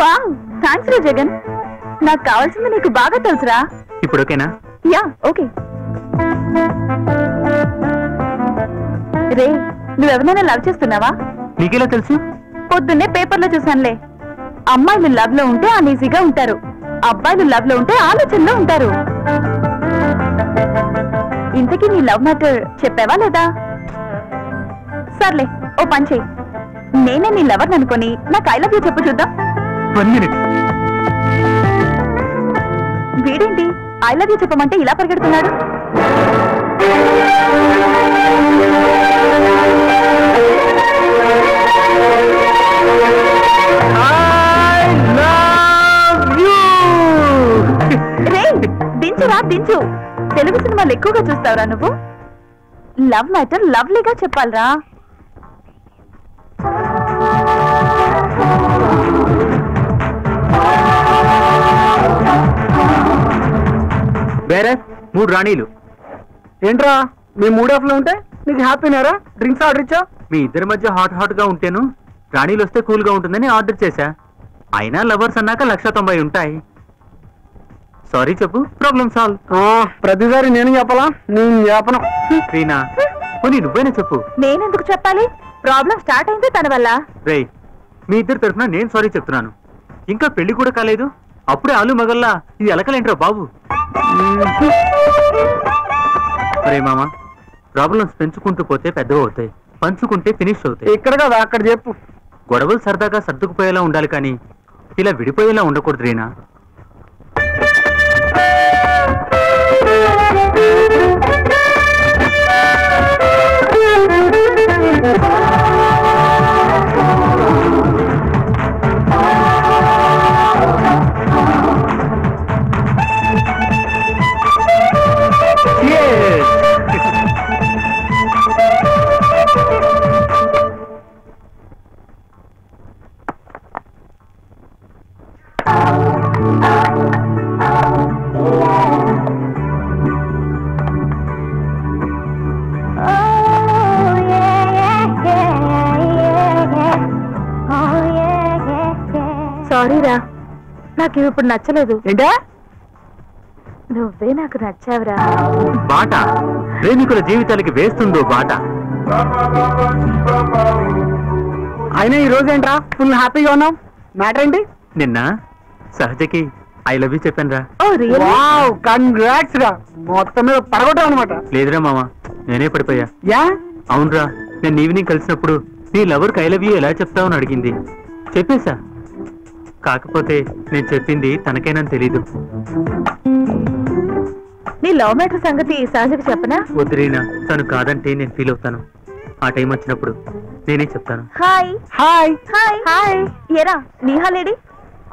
Wow, thanks రా జగన్. నాకు కావాల్సింది నీకు బాగా తెలుసురా. ఇప్పుడు ఓకేనా? Yeah okay. రే, నువ్వెవరైనా లవ్ చేస్తున్నావా? నీకెలా తెలుసు? పొద్దున్నే పేపర్లో చూసానులే. అమ్మాయిలు లవ్ లో ఉంటే అనీజీగా ఉంటారు, అబ్బాయిలు లవ్ లో ఉంటే ఆలోచనలో ఉంటారు. ఇంతకీ నీ లవ్ మ్యాటర్ చెప్పావా లేదా? సర్లే, ఓ పని చెయ్యి, నేనే నీ లవర్ అనుకొని నాకు ఐ లవ్ యూ చెప్పు చూద్దాం. 1 minute. వీడేంటి ఐ లవ్ యూ చెప్పమంటే ఇలా పరిగెడుతున్నాడు? రే, దించురా దించు. తెలుగు సినిమాలు ఎక్కువగా చూస్తావురా నువ్వు? లవ్ మ్యాటర్ లవ్లీగా చెప్పాలరా. వేరే 3 రాణీలు. ఏంట్రా మీ మూడ్ ఆఫ్ లో ఉంటే నీకు హ్యాపీనేరా? డ్రింక్స్ ఆర్డర్ ఇచ్చా? మీ ఇద్దరి మధ్య హాట్ గా ఉంటేను రాణీలు వస్తే కూల్ గా ఉంటుందని ఆర్డర్ చేశా. అయినా లవర్స్ అన్నాక 190 ఉంటాయి. సారీ చెప్పు, ప్రాబ్లం సాల్వ్. ప్రతిసారి నేను చెప్పాలా? నేను చెప్పను. రీనా, పోనీ నువ్వైనా చెప్పు. నేనెందుకు చెప్పాలి? ప్రాబ్లం స్టార్ట్ అయింది తన వల్ల. రే, మీ ఇద్దరి తరఫున నేను సారీ చెప్తున్నాను. ఇంకా పెళ్లి కూడా కాలేదు, అప్పుడే ఆలు మగల్లా ఇది ఎలకలేంట్రా బాబు. రే మామ, ప్రాబ్లమ్స్ పెంచుకుంటూ పోతే పెద్దవి అవుతాయి, పంచుకుంటే ఫినిష్ అవుతాయి. ఇక్కడ కదా అక్కడ చెప్పు. గొడవలు సరదాగా సర్దుకుపోయేలా ఉండాలి కానీ ఇలా విడిపోయేలా ఉండకూడదు రీనా. సారీరా, నాకు ఇప్పుడు నచ్చలేదు. ఏంటా? నువ్వే నాకు నచ్చావురా. బాట ప్రేమికుల జీవితాలకి వేస్తుందో బాట. అయినా ఈ రోజు ఏంట్రా ఫుల్ హ్యాపీగా ఉన్నాం? మ్యాటర్ ఏంటి? నిన్న సహజకి ఐ లవ్ యూ చెప్పాను రా. ఓ రియల్లీ? వావ్, కంగ్రాట్స్ రా. మొత్తం మీద పడగొట్టావు అనమాట. లేదురా మామ, నేనే పడిపోయా. యా? అవునరా, నేను ఈవినింగ్ కలిసినప్పుడు నీ లవర్కి ఐ లవ్ యూ ఎలా చెప్తావని అడిగింది. చెప్పేశా. కాకపోతే నేను చెప్పింది తనకైనా తెలీదు. నీ లవ్ మ్యాటర్ సంగతి సహజకి చెప్పనా? వద్దురీనా, తను కాదంటే నేను ఫీల్ అవుతాను. ఆ టైం వచ్చినప్పుడు నేనే చెప్తాను. Hi hi. Hi hi. ఎరా నీహా లేడీ?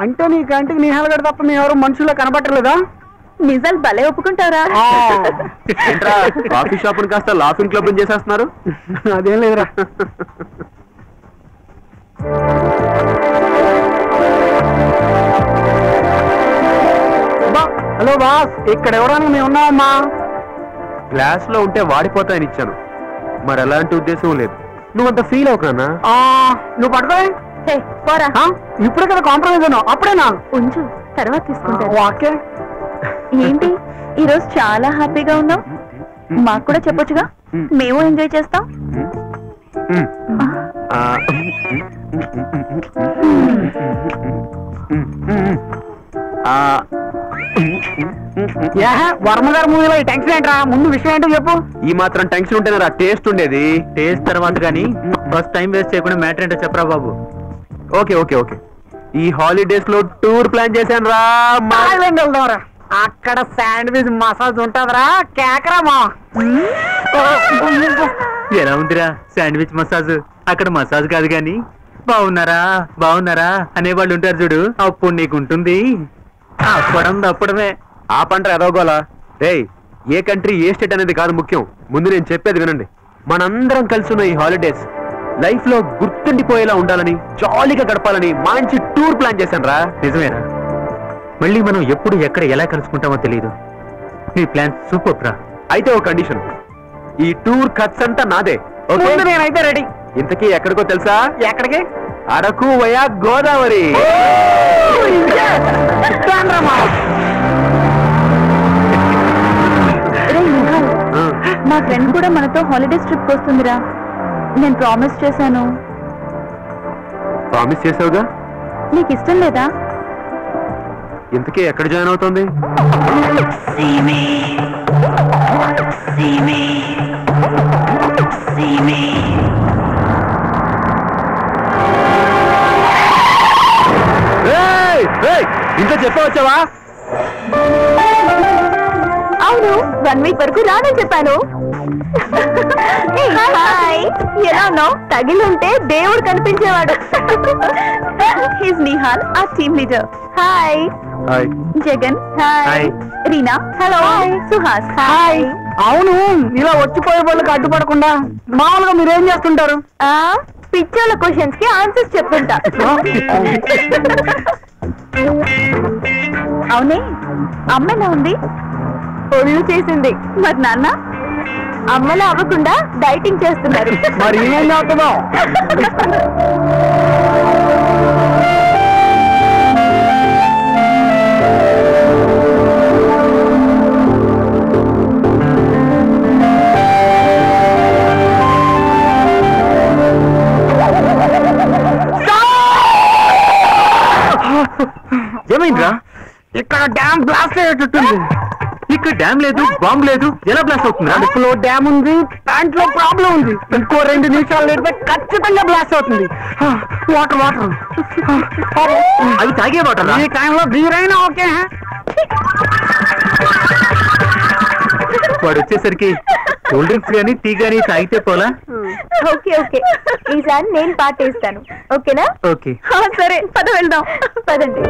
అంటే నీ కంటికి నిహాల్ గడ తప్ప మీ ఎవరు మనుషుల్లో కనబట్టలేదా? నిజాలు భలే ఒప్పుకుంటావురా. కాఫీ షాప్ కాస్త లాఫింగ్ క్లబ్ చేసేస్తున్నారు. అదేం లేదురా. హలో బాస్, ఇక్కడ ఎవరైనా మేము ఉన్నామమ్మా. గ్లాస్ లో ఉంటే వాడిపోతాయని ఇచ్చాను, మరి ఎలాంటి ఉద్దేశం లేదు. నువ్వంత ఫీల్ అవుతున్నా. నువ్వు పడుకో. పోరా. ఇప్పుడే కదా కాంప్రమైజ్ అన్నావు, అప్పుడేనా? ఉంచు, తర్వాత తీసుకుంటా. ఓకే. ఏంటి ఈ రోజు చాలా హ్యాపీగా ఉన్నావు? మాకు కూడా చెప్పొచ్చుగా, మేము ఎంజాయ్ చేస్తాం. వర్మ గారి మూవీలో ఈ టెన్షన్ ఏంట్రా? ముందు విషయం ఏంటో చెప్పు. ఈ మాత్రం టెన్షన్ ఉంటేనే రా టేస్ట్ ఉండేది. టేస్ట్ తర్వాత కానీ ఫస్ట్ టైం వేస్ట్ చేయకుండా మ్యాటర్ ఏంటో చెప్పరా బాబు. ఓకే ఓకే ఓకే, ఈ హాలిడేస్ లో టూర్ ప్లాన్ చేశాను రా. థాయిలాండ్ వెళ్దాంరా. అక్కడ శాండ్విచ్ మసాజ్ ఉంటదిరా, కేకరామా. ఎలా ఉందిరా శాండ్విచ్ మసాజ్? అక్కడ మసాజ్ కాదు గాని బాగున్నారా బాగున్నారా అనేవాళ్ళు ఉంటారు చూడు, అప్పుడు నీకుంటుంది. అప్పడం తప్పడమే. ఆ పంట ఎదవగోలా. రేయ్, ఏ కంట్రీ ఏ స్టేట్ అనేది కాదు ముఖ్యం, ముందు నేను చెప్పేది వినండి. మనందరం కలిసి ఉన్న ఈ హాలిడేస్ లైఫ్ లో గుర్తుండిపోయేలా ఉండాలని, జాలీగా గడపాలని మంచి టూర్ ప్లాన్ చేశాను రా. నిజమేరా, మళ్ళీ మనం ఎప్పుడు ఎక్కడ ఎలా కలుసుకుంటామో తెలియదు. నీ ప్లాన్ సూపర్ రా. అయితే ఓ కండిషన్, ఈ టూర్ ఖర్చు అంతా నాదే. నేనైతే రెడీ. ఇంతకీ ఎక్కడికో తెలుసా? ఎక్కడికి? అరకు వయా గోదావరి. మా ఫ్రెండ్ కూడా మనతో హాలిడేస్ ట్రిప్ వస్తుందిరా. నేను ప్రామిస్ చేశాను. ప్రామిస్ చేసావుగా. నీకు ఇష్టం లేదా? ఇంతకీ ఎక్కడ జాయిన్ అవుతుంది? ఇంత చెప్పవచ్చావా? అవును, 1 వీక్ వరకు రానని చెప్పాను. హాయ్, ఎలా ఉన్నావు? తగిలుంటే దేవుడు కనిపించేవాడు. హిస్ నిహాల్, ఆ team leader. Hi. Hi Jagan. Hi. Reena. Hello. Suhas. Hi. అవును, ఇలా వచ్చిపోయే వాళ్ళకి అడ్డుపడకుండా మామూలుగా మీరేం చేస్తుంటారు? పిచ్చోళ్ళ క్వశ్చన్స్ కి ఆన్సర్స్ చెప్తుంటా. అవునే, అమ్మ ఎలా ఉంది? ఒళ్ళు చేసింది. మరి నాన్న? అమ్మలా అవ్వకుండా డైటింగ్ చేస్తున్నారు. మరి ఏం అవుతుందో? ఏమైందిరా? ఇక్కడ డ్యామ్ బ్లాస్ట్ అయ్యేటట్టుంది. ఇక్కడ డ్యామ్ లేదు, బాంబు లేదు, ఎలా బ్లాస్ట్ అవుతుందా? అడుపులో డ్యామ్ ఉంది, ప్యాంట్ లో ప్రాబ్లం ఉంది. ఇంకో 2 నిమిషాలు లేకపోతే ఖచ్చితంగా బ్లాస్ట్ అవుతుంది. వాటర్ వాటర్ అవి తాగే వాటర్. ఈ టైంలో బీరైనా ఓకే. వాడు వచ్చేసరికి కూల్ డ్రింక్స్ గానీ టీ గానీ తాగితే పోలా? ఓకే ఓకే, ఈసారి నేను పాటేస్తాను. ఓకేనా? ఓకే సరే, పద వెళ్దాం. పదండి.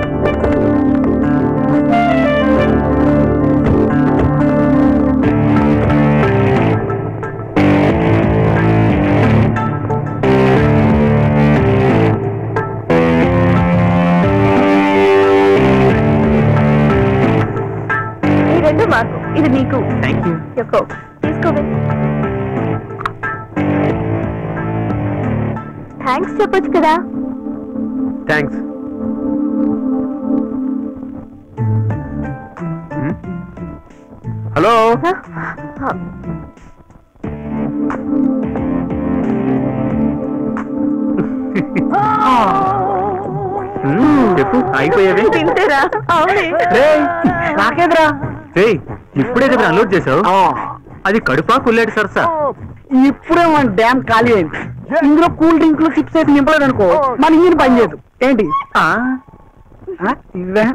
ఈ 2 మాకు, ఇది నీకు. Thank you. చెప్పు, తీసుకోవే. థ్యాంక్స్ చెప్పొచ్చు కదా. థ్యాంక్స్. హలో. చెప్పు, అయిపోయావే. తింటారా? అవునే. నాకేదిరా? ఇప్పుడే కదా అన్లోడ్ చేసావు. అది కడుపా కుల్లేడు సరసా? ఇప్పుడే మన డ్యామ్ ఖాళీ అయింది. ఇందులో కూల్ డ్రింక్లు చిప్స్ వేసి నింపలేదు అనుకో, మన ఈయన పని చేయదు. ఏంటి ఇవే?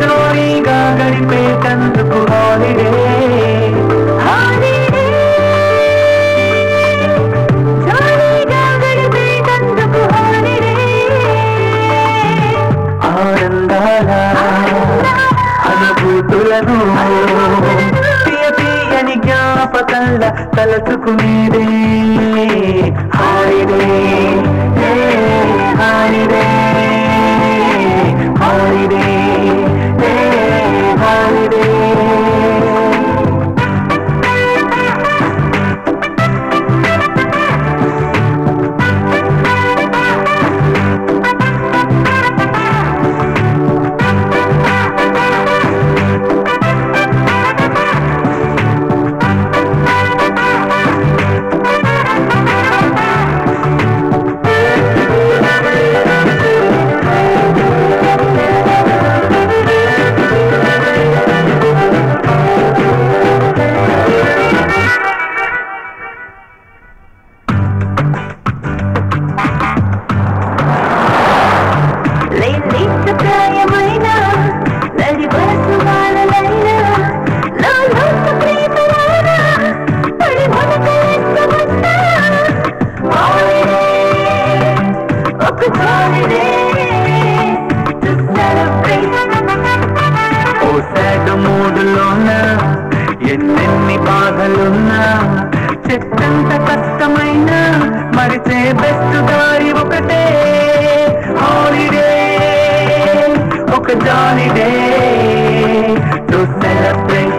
జోరీగా గడిపేటందుకు హాలిడే. ఆనందాల అనుభూతులను తీయని జ్ఞాపకాల తలచుకునేదే హాలిడే. Holiday holiday holiday. ఓ సాడ్ మూడులోన ఎన్నెన్ని బాధలున్నా చెట్టంత కష్టమైన మరిచే బెస్ట్ దారి ఒకటే హాలిడే ఒక జాలిడే టు సెలబ్రేట్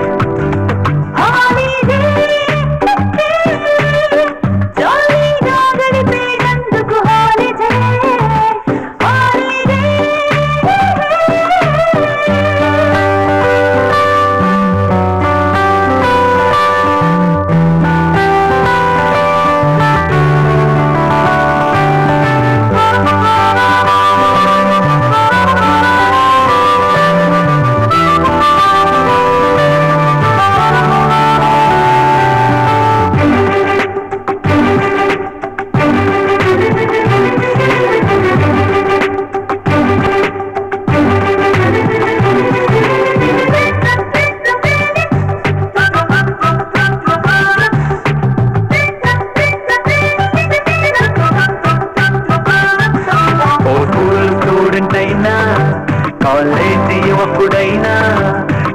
కాలేజీ యువకుడైనా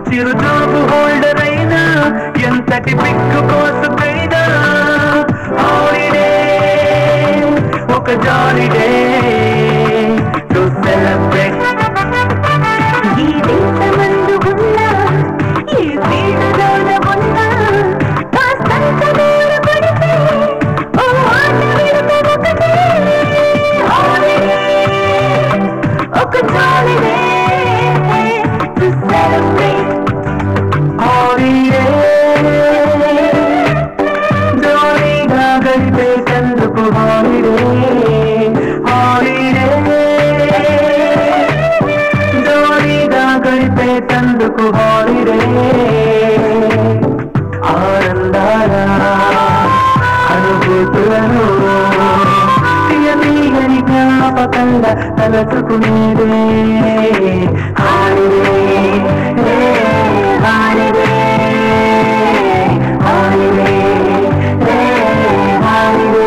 చిరుజాబు హోల్డర్ అయినా ఎంతటి బిగ్గు కోసుకైనా హాలిడే ఒక జాలిడే టు సెలబ్రేట్ ఈ దేశమందు ఉన్నా ఈ వీడులోన ఉన్నా కాస్తంత దూర పడితే ఓ ఆట విడత ఒకటే హాలిడే ఒక జాలిడే జోలీగా గడిపేటందుకు హాలిడే హాలిడే జోలీగా గడిపేటందుకు హాలిడే ఆనందాల అనుభూతులను తీయని జ్ఞాపకంగా తలచుకునేదే హాలిడే హాలిడే హాలిడే హాలిడే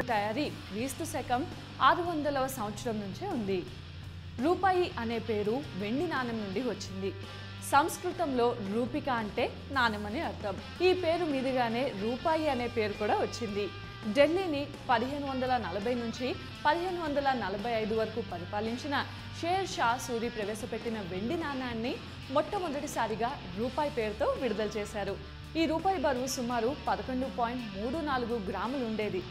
తయారీ క్రీస్తు శకం 600వ సంవత్సరం నుంచే ఉంది. రూపాయి అనే పేరు వెండి నాణెం నుండి వచ్చింది. సంస్కృతంలో రూపిక అంటే నాణెమని అర్థం. ఈ పేరు మీదుగానే రూపాయి అనే పేరు కూడా వచ్చింది. ఢిల్లీని 1540 నుంచి 1545 వరకు పరిపాలించిన షేర్ షా సూరి ప్రవేశపెట్టిన వెండి నాణ్యాన్ని మొట్టమొదటిసారిగా రూపాయి పేరుతో విడుదల చేశారు. ఈ రూపాయి బరువు సుమారు 11.34 గ్రాములు ఉండేది.